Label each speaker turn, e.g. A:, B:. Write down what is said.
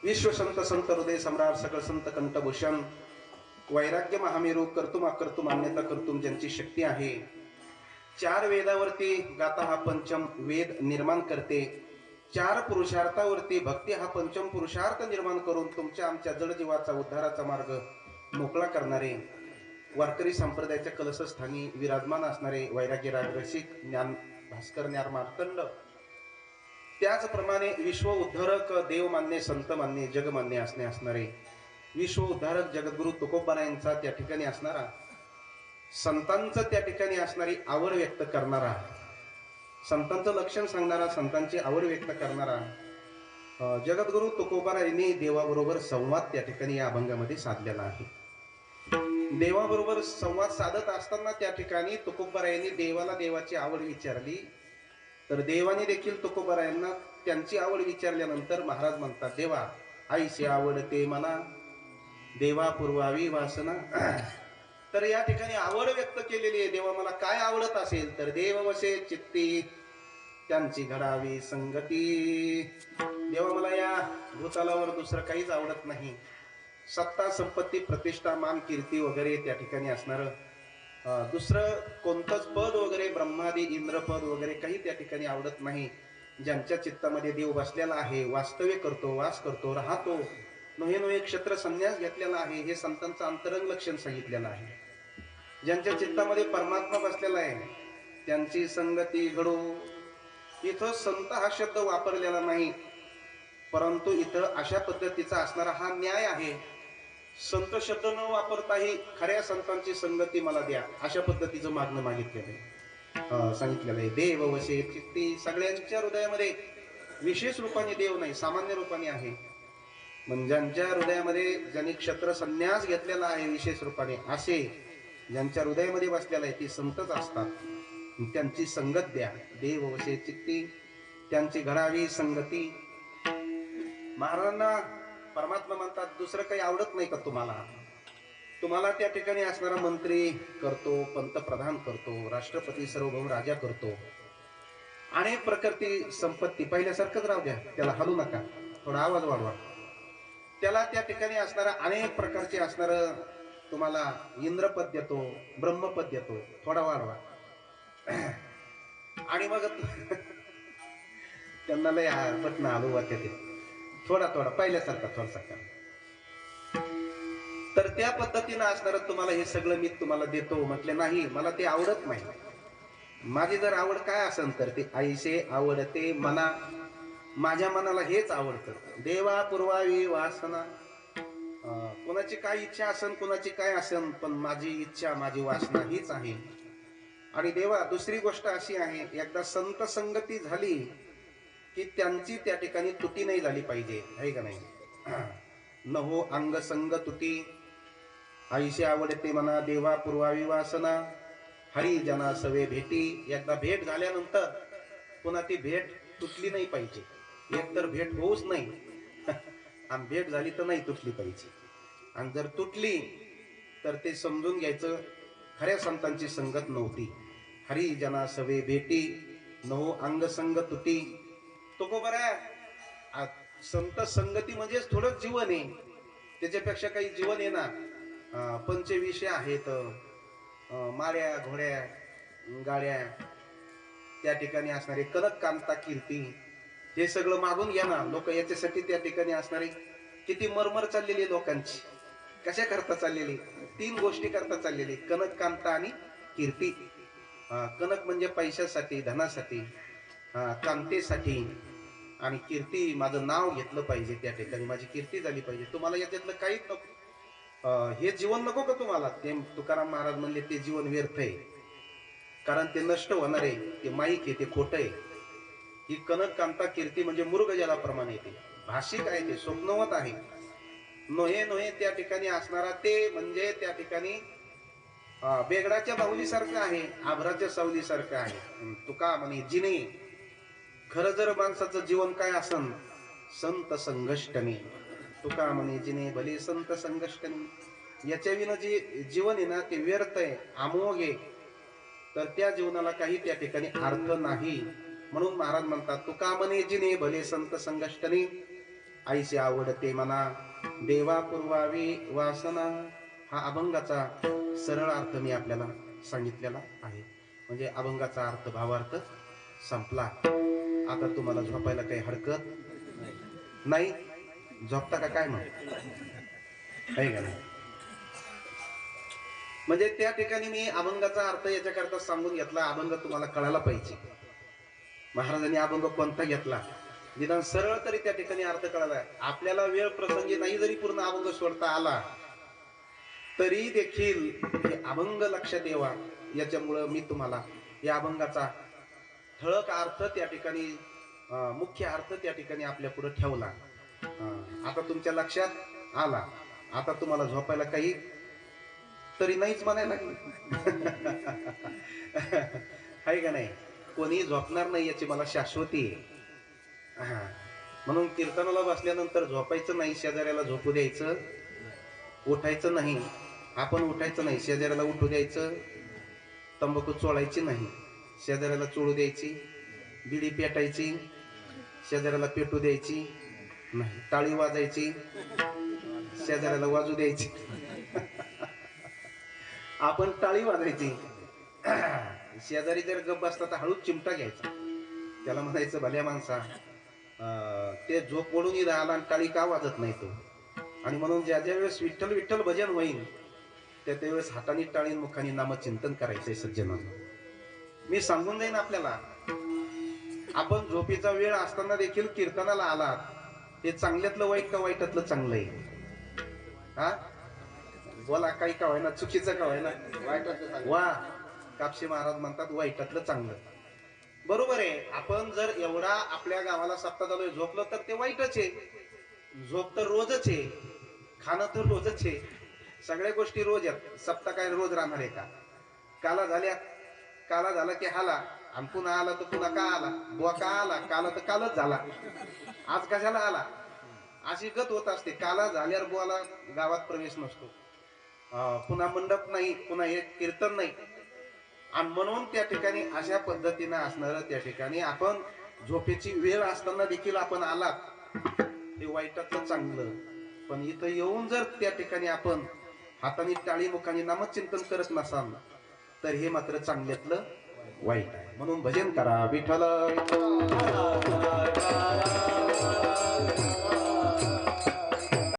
A: विश्व संत संत हृदय सम्राट सकळ संत कंठभूषण वैराग्य महामेरू कर्तुम अकर्तुम अन्यथा कर्तुम ज्यांची शक्ती आहे. चार वेदावरती गाता हा पंचम वेद निर्माण करते. चार पुरुषार्थावरती भक्ती हा पंचम पुरुषार्थ निर्माण करून तुमच्या आमच्या जडजीवाचा उद्धाराचा मार्ग मोकळा करणारे वारकरी संप्रदायाच्या कलशस्थानी विराजमान असणारे वैराग्य राजरसिक ज्ञान भास्कर ज्ञान मार्तंड, त्याचप्रमाणे विश्व उद्धारक देवमान्य संतमान्य जगमान्य असणारे विश्व उद्धारक जगद्गुरु तुकोबारायांचा त्या ठिकाणी असणारा, संतांचं त्या ठिकाणी असणारी आवड व्यक्त करणारा, संतांचं लक्षण सांगणारा, संतांची आवड व्यक्त करणारा जगद्गुरु तुकोबारायांनी देवाबरोबर संवाद त्या ठिकाणी या अभंगामध्ये साधलेला आहे. देवाबरोबर संवाद साधत असताना त्या ठिकाणी तुकोबारायांनी देवाला देवाची आवड विचारली, तर देवाने देखील तुकोबारायांना त्यांची आवड विचारल्यानंतर महाराज म्हणतात, देवा आईशी आवडते मना देवा पुरवावी वासना. तर या ठिकाणी आवड व्यक्त केलेली आहे. देवा मला काय आवडत असेल तर देव वसे चित्ती त्यांची घडावी संगती. देवा मला या भूतलावर दुसरं काहीच आवडत नाही. सत्ता संपत्ती प्रतिष्ठा मान कीर्ती वगैरे त्या ठिकाणी असणारं दुसरं कोणतंच पद वगैरे ब्रह्मादी इंद्रपद वगैरे काही त्या ठिकाणी आवडत नाही. ज्यांच्या चित्तामध्ये देव बसलेला आहे, वास्तव्य करतो, वास करतो, राहतो, नोहे नोहे क्षत्र संन्यास घेतलेला आहे, हे संतांचं अंतरंग लक्षण सांगितलेलं आहे. ज्यांच्या चित्तामध्ये परमात्मा बसलेला आहे त्यांची संगती घडो. इथं संत हा शब्द वापरलेला नाही, परंतु इथं अशा पद्धतीचा असणारा हा न्याय आहे. संत शब्द न वापरताही खऱ्या संतांची संगती मला द्या, अशा पद्धतीचं मागणं मागितलेलं आहे, सांगितलेलं आहे. देव वशे चित्ती, सगळ्यांच्या हृदयामध्ये विशेष रूपाने देव नाही, सामान्य रूपाने आहे. म्हणजे ज्यांच्या हृदयामध्ये ज्यांनी क्षत्र संन्यास घेतलेला आहे विशेष रूपाने, असे ज्यांच्या हृदयामध्ये बसलेला आहे ती संतच असतात. त्यांची संगत द्या. देव वशे चित्ती त्यांची घडावी संगती. महाराजांना परमात्मा म्हणतात, दुसरं काही आवडत नाही का तुम्हाला? तुम्हाला त्या ठिकाणी असणारा मंत्री करतो, पंतप्रधान करतो, राष्ट्रपती सार्वभौम राजा करतो, अनेक प्रकारची संपत्ती, पहिल्यासारखंच राहू द्या, त्याला हलू नका, थोडा आवाज वाढवा. त्याला त्या ठिकाणी असणारा अनेक प्रकारचे असणारं तुम्हाला इंद्रपद देतो, ब्रह्मपद देतो, थोडा वाढवा. आणि मग त्यांना लय पटना आलो वाटते ते, थोडा थोडा पहिल्यासारखा थोडासा करा. तर त्या पद्धतीनं असणार तुम्हाला हे सगळं मी तुम्हाला देतो. म्हटले नाही, मला ते आवडत नाही. माझी जर आवड काय असेल तर ते आईशे आवडते मना, माझ्या मनाला हेच आवडतं. देवा पुरवावी वासना. कोणाची काय इच्छा असेल, कोणाची काय असेल, पण माझी इच्छा माझी वासना हीच आहे. आणि देवा दुसरी गोष्ट अशी आहे, एकदा संत संगती झाली की त्यांची त्या ठिकाणी तुटी नाही झाली पाहिजे, आहे का नाही? नहो अंग संग तुटी, आईशी आवडते मना देवा पुरवावी वासना, हरी जना सवे भेटी. एकदा भेट झाल्यानंतर पुन्हा ती भेट तुटली नाही पाहिजे. एकतर भेट होऊच नाही आणि भेट झाली तर नाही तुटली पाहिजे. आणि जर तुटली तर ते समजून घ्यायचं खऱ्या संतांची संगत नव्हती. हरी जना सवे भेटी, नहो अंग संग तुटी. तो को बरा संत संगती म्हणजेच थोडं जीवन आहे, त्याच्यापेक्षा काही जीवन आहे ना. पंचविषय आहेत, माळ्या घोड्या गाड्या, त्या ठिकाणी असणारे कनक कांता कीर्ती, हे सगळं मागून घ्या ना. लोक याच्यासाठी त्या ठिकाणी असणारी किती मरमर चाललेली लोकांची, कशा करता चाललेली, तीन गोष्टी करता चाललेली, कनक कांता आणि कीर्ती. कनक म्हणजे पैशासाठी धनासाठी, कांतेसाठी, आणि कीर्ती माझं नाव घेतलं पाहिजे, त्या ठिकाणी माझी कीर्ती झाली पाहिजे. तुम्हाला याच्यातलं काहीच नको, हे जीवन नको का तुम्हाला? ते तुकाराम महाराज म्हणले ते जीवन व्यर्थ आहे, कारण ते नष्ट होणार आहे, ते माईक आहे, ते खोटं आहे. ही कनक कांता कीर्ती म्हणजे मृग जलाप्रमाणे येते, भाषिक आहे, ते स्वप्नवत आहे. नोहे नोहे त्या ठिकाणी असणारा ते म्हणजे त्या ठिकाणी बेगडाच्या बाहुलीसारखं आहे, आभराच्या सावलीसारखं आहे. तुका म्हणे जिने, खरं जर माणसाचं जीवन काय असन, संत संघष्टमी. तुका म्हणे जिने भले संत संघष्टमी. याच्या विना जे जीवन आहे ना ते व्यर्थ आहे, अमोघ आहे. तर त्या जीवनाला काही त्या ठिकाणी अर्थ नाही. म्हणून महाराज म्हणतात, तुका म्हणे जिने भले संत संघष्टमी. आईशी आवडते मना देवा पुरवावी वासना. हा अभंगाचा सरळ अर्थ मी आपल्याला सांगितलेला आहे. म्हणजे अभंगाचा अर्थ भावार्थ संपला. आता तुम्हाला झोपायला काही हरकत नाही. झोपता का काय मग आहे का नाही? म्हणजे त्या ठिकाणी मी अभंगाचा अर्थ याच्याकरता सांगून घेतला. अभंग तुम्हाला कळायला पाहिजे. महाराजांनी अभंग कोणता घेतला निदान सरळ तरी त्या ठिकाणी अर्थ कळाला. आपल्याला वेळ प्रसंगी नाही जरी पूर्ण अभंग सोडता आला तरी देखील हे अभंग लक्षात यावा याच्यामुळं मी तुम्हाला या अभंगाचा ठळक अर्थ त्या ठिकाणी मुख्य अर्थ त्या ठिकाणी आपल्या पुढे ठेवला. आता तुमच्या लक्षात आला. आता तुम्हाला झोपायला काही तरी नाहीच म्हणायला लागले आहे का नाही? कोणी झोपणार नाही याची मला शाश्वती आहे. म्हणून कीर्तनाला बसल्यानंतर झोपायचं नाही, शेजाऱ्याला झोपू द्यायचं, उठायचं नाही. आपण उठायचं नाही, शेजाऱ्याला उठू द्यायचं. तंबाखू चोळायची नाही, शेजाऱ्याला चोळू द्यायची. बिडी पेटायची, शेजाऱ्याला पेटू द्यायची नाही. टाळी वाजायची, शेजाऱ्याला वाजू द्यायची आपण टाळी वाजायची. शेजारी जर गप्प बसला तर हळूच चिमटा घ्यायचा. त्याला म्हणायचं भल्या माणसा ते झोप मोडून आला आणि टाळी का वाजत नाही तो. आणि म्हणून ज्या ज्या वेळेस विठ्ठल विठ्ठल भजन होईल त्या त्यावेळेस हाताने टाळी मुखाने नामचिंतन करायचंय सज्जनांनो. मी सांगून जाईन आपल्याला. आपण झोपेचा वेळ असताना देखील कीर्तनाला आलात हे चांगल्यातलं वाईट का वाईटातलं चांगलं आहे? हा बोला. काही का व्हायना, चुकीचं का व्हायना, वाईटातलं वा. कापशी महाराज म्हणतात वाईटातलं चांगलं. बरोबर आहे. आपण जर एवढा आपल्या गावाला सप्ताह झालोय झोपलो तर ते वाईटच आहे. झोप तर रोजच आहे, खाणं तर रोजच आहे, सगळ्या गोष्टी रोज आहेत. सप्ताह काय रोज राहणार आहे का? काला झाला की हाला आणि पुन्हा आला तर पुन्हा का आला, बुवा का आला, काला तर कालच झाला, आज कशाला आला, अशी गत होत असते. काला झाल्यावर बुवाला गावात प्रवेश नसतो, पुन्हा मंडप नाही, पुन्हा हे कीर्तन नाही. आणि म्हणून त्या ठिकाणी अशा पद्धतीनं असणार. त्या ठिकाणी आपण झोपेची वेळ असताना देखील आपण आलात हे वाईटातलं चांगलं. पण इथं येऊन जर त्या ठिकाणी आपण हाताने टाळी मुखाने नामचिंतन करत नसाल तर हे मात्र चांगल्यातलं वाईट आहे. म्हणून भजन करा विठ्ठल.